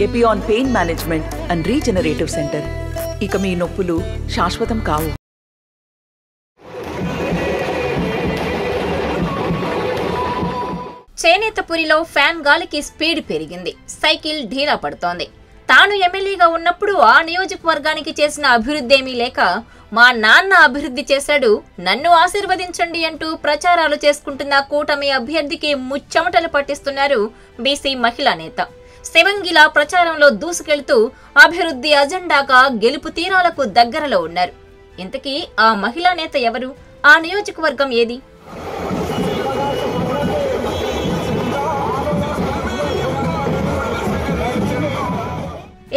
Epione pain management and regenerative centre. ఇక మీ నొప్పులు శాశ్వతం కావు. చేనేతపురిలో ఫ్యాన్ గాలికి స్పీడ్ పెరిగింది. సైకిల్ ఢీలా పడుతోంది. తాను ఎమ్మెల్యేగా ఉన్నప్పుడు ఆ నియోజకవర్గానికి చేసిన అభివృద్ధి ఏమీ లేక మా నాన్న అభివృద్ధి చేశాడు, నన్ను ఆశీర్వదించండి అంటూ ప్రచారాలు చేసుకుంటున్న కూటమి అభ్యర్థికి ముచ్చెమటలు పట్టిస్తున్నారు బీసీ మహిళా నేత. శివంగిలా ప్రచారంలో దూసుకెళ్తూ అభివృద్ధి అజెండాగా గెలుపు తీరాలకు దగ్గరలో ఉన్నారు. ఇంతకీ ఆ మహిళా నేత ఎవరు? ఆ నియోజకవర్గం ఏది?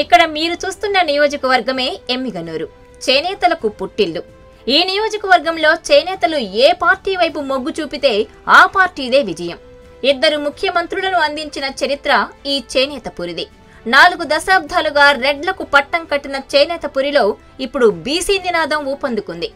ఇక్కడ మీరు చూస్తున్న నియోజకవర్గమే ఎమ్మిగనూరు, చేనేతలకు పుట్టిల్లు. ఈ నియోజకవర్గంలో చేనేతలు ఏ పార్టీ వైపు మొగ్గు చూపితే ఆ పార్టీదే విజయం. 2 ముఖ్యమంత్రులను అందించిన చరిత్ర ఈ చేనేతపురిది. 4 దశాబ్దాలుగా రెడ్లకు పట్టం కట్టిన చేనేతపురిలో ఇప్పుడు బీసీ నినాదం ఊపందుకుంది.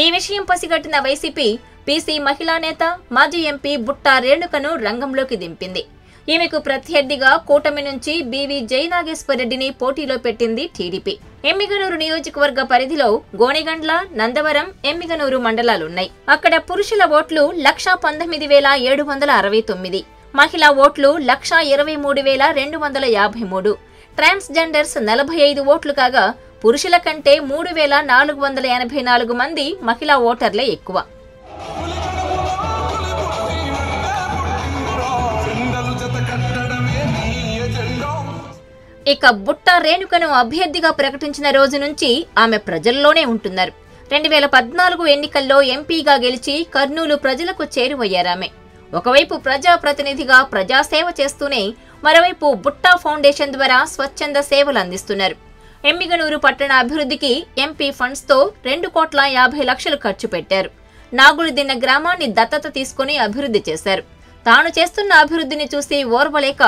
ఈ విషయం పసిగట్టిన వైసీపీ బీసీ మహిళా నేత, మాజీ ఎంపీ బుట్టా రేణుకను రంగంలోకి దింపింది. ఈమెకు ప్రత్యర్థిగా కూటమి నుంచి బీవీ జయనాగేశ్వరరెడ్డిని పోటీలో పెట్టింది టీడీపీ. ఎమ్మిగనూరు నియోజకవర్గ పరిధిలో గోనిగండ్ల, నందవరం, ఎమ్మిగనూరు మండలాలున్నాయి. అక్కడ పురుషుల ఓట్లు 119,769, మహిళా ఓట్లు 123,253, ట్రాన్స్జెండర్స్ 45 ఓట్లు కాగా పురుషుల కంటే 3,484 మంది మహిళా ఓటర్లే ఎక్కువ. ఇక బుట్టా రేణుకను అభ్యర్థిగా ప్రకటించిన రోజు నుంచి ఆమె ప్రజల్లోనే ఉంటున్నారు. 2014 ఎన్నికల్లో ఎంపీగా గెలిచి కర్నూలు ప్రజలకు చేరువయ్యారామె. ఒకవైపు ప్రజాప్రతినిధిగా ప్రజాసేవ చేస్తూనే మరోవైపు బుట్టా ఫౌండేషన్ ద్వారా స్వచ్ఛంద సేవలు అందిస్తున్నారు. ఎమ్మిగనూరు పట్టణ అభివృద్ధికి ఎంపీ ఫండ్స్ తో 2,50,00,000 ఖర్చు పెట్టారు. నాగులదిన్న గ్రామాన్ని దత్తత తీసుకుని అభివృద్ధి చేశారు. తాను చేస్తున్న అభివృద్ధిని చూసి ఓర్వలేక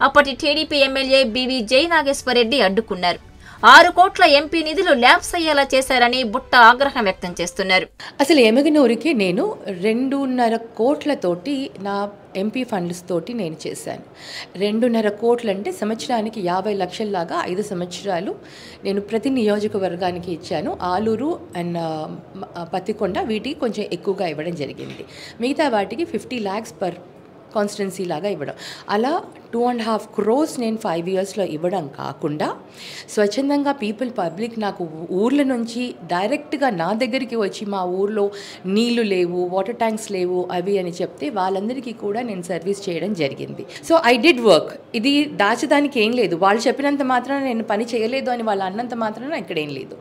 అప్పటి టీడీపీ ఎమ్మెల్యే బీవీ జయనాగేశ్వరరెడ్డి అడ్డుకున్నారు. 6 కోట్ల ఎంపీ నిధులు ల్యాప్స్ అయ్యేలా చేశారని బుట్ట ఆగ్రహం వ్యక్తం చేస్తున్నారు. అసలు ఎమ్మిగనూరుకి నేను 2.5 కోట్లతోటి నా ఎంపీ ఫండ్స్ తోటి నేను చేశాను. 2.5 కోట్లు అంటే సంవత్సరానికి 50 లక్షల్లాగా 5 సంవత్సరాలు నేను ప్రతి నియోజకవర్గానికి ఇచ్చాను. ఆలూరు అండ్ పత్తికొండ వీటికి కొంచెం ఎక్కువగా ఇవ్వడం జరిగింది. మిగతా వాటికి 50 lakhs పర్ కాన్స్టిట్యున్సీ లాగా ఇవ్వడం. అలా 2.5 crores నేను 5 yearsలో ఇవ్వడం కాకుండా స్వచ్ఛందంగా పబ్లిక్ నాకు ఊర్ల నుంచి డైరెక్ట్గా నా దగ్గరికి వచ్చి మా ఊర్లో నీళ్లు లేవు, వాటర్ ట్యాంక్స్ లేవు అవి అని చెప్తే వాళ్ళందరికీ కూడా నేను సర్వీస్ చేయడం జరిగింది. So I did work. ఇది దాచడానికి ఏం లేదు. వాళ్ళు చెప్పినంత మాత్రాన నేను పని చేయలేదు అని వాళ్ళు అన్నంత మాత్రాన ఇక్కడేం లేదు.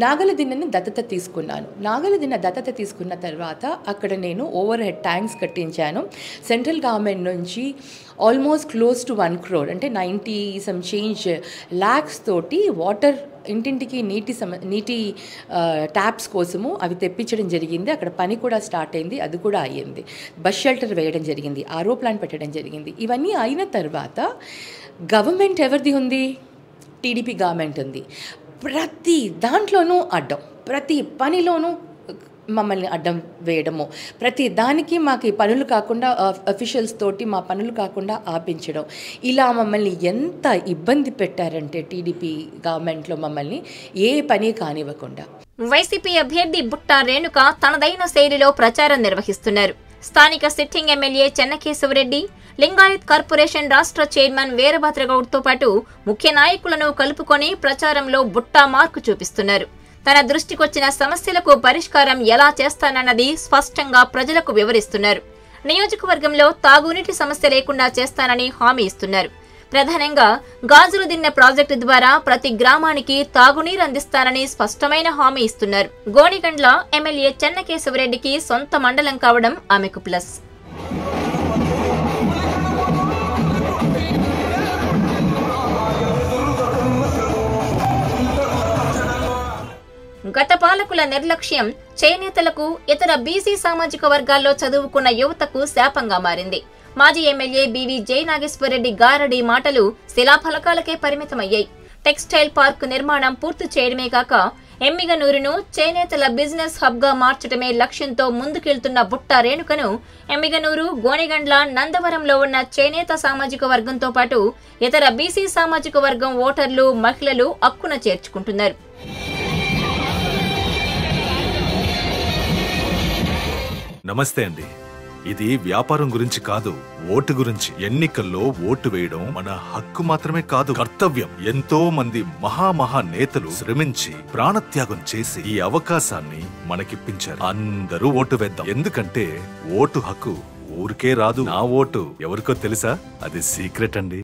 నాగలదిన్నని దత్తత తీసుకున్నాను. నాగలదిన్న దత్తత తీసుకున్న తర్వాత అక్కడ నేను ఓవర్ హెడ్ ట్యాంక్స్ కట్టించాను. సెంట్రల్ గవర్నమెంట్ నుంచి ఆల్మోస్ట్ క్లోజ్ టు 1 crore అంటే 90 some change lakhs తోటి వాటర్ ఇంటింటికి నీటి ట్యాప్స్ కోసము అవి తెప్పించడం జరిగింది. అక్కడ పని కూడా స్టార్ట్ అయింది, అది కూడా అయ్యింది. బస్ షెల్టర్ వేయడం జరిగింది, ఆర్ఓ ప్లాంట్ పెట్టడం జరిగింది. ఇవన్నీ అయిన తర్వాత గవర్నమెంట్ ఎవరిది ఉంది? టీడీపీ గవర్నమెంట్ ఉంది. ప్రతి దాంట్లోనూ అడ్డం, ప్రతి పనిలోనూ మమ్మల్ని అడ్డం వేయడము, ప్రతి దానికి మాకు పనులు కాకుండా అఫీషియల్స్ తోటి మా పనులు కాకుండా ఆపించడం, ఇలా మమ్మల్ని ఎంత ఇబ్బంది పెట్టారంటే టీడీపీ గవర్నమెంట్లో మమ్మల్ని ఏ పని కానివ్వకుండా. వైసీపీ అభ్యర్థి బుట్టా రేణుక తనదైన శైలిలో ప్రచారం నిర్వహిస్తున్నారు. స్థానిక sitting MLA Chennakesava Reddy, Lingayat corporation రాష్ట్ర చైర్మన్ వీరభద్రగౌడ్తో పాటు ముఖ్య నాయకులను కలుపుకొని ప్రచారంలో బుట్టా మార్కు చూపిస్తున్నారు. తన దృష్టికొచ్చిన సమస్యలకు పరిష్కారం ఎలా చేస్తానన్నది స్పష్టంగా ప్రజలకు వివరిస్తున్నారు. నియోజకవర్గంలో తాగునీటి సమస్య లేకుండా చేస్తానని హామీ ఇస్తున్నారు. ప్రధానంగా గాజులదిన్న ప్రాజెక్టు ద్వారా ప్రతి గ్రామానికి తాగునీరు అందిస్తానని స్పష్టమైన హామీ ఇస్తున్నారు. గోనిగండ్ల ఎమ్మెల్యే చెన్నకేశవరెడ్డికి సొంత మండలం కావడం ఆమెకు ప్లస్. గత పాలకుల నిర్లక్ష్యం చేనేతలకు, ఇతర బీసీ సామాజిక వర్గాల్లో చదువుకున్న యువతకు శాపంగా మారింది. మాజీ ఎమ్మెల్యే బీవీ జయనాగేశ్వరరెడ్డి గారడి మాటలు శిలాఫలకాలకే పరిమితమయ్యాయి. టెక్స్టైల్ పార్క్ నిర్మాణం పూర్తి చేయడమే కాక ఎమ్మిగనూరును చేనేతల బిజినెస్ హబ్ గా మార్చడమే లక్ష్యంతో ముందుకెళ్తున్న బుట్ట రేణుకను ఎమ్మిగనూరు, గోనెగండ్ల, నందవరంలో ఉన్న చేనేత సామాజిక వర్గంతో పాటు ఇతర బీసీ సామాజిక వర్గం ఓటర్లు, మహిళలు హక్కున చేర్చుకుంటున్నారు. నమస్తే అండి. ఇది వ్యాపారం గురించి కాదు, ఓటు గురించి. ఎన్నికల్లో ఓటు వేయడం మన హక్కు మాత్రమే కాదు, కర్తవ్యం. ఎంతో మంది మహా నేతలు శ్రమించి ప్రాణత్యాగం చేసి ఈ అవకాశాన్ని మనకిప్పించారు. అందరూ ఓటు వేద్దాం. ఎందుకంటే ఓటు హక్కు ఊరికే రాదు. నా ఓటు ఎవరికో తెలుసా? అది సీక్రెట్ అండి.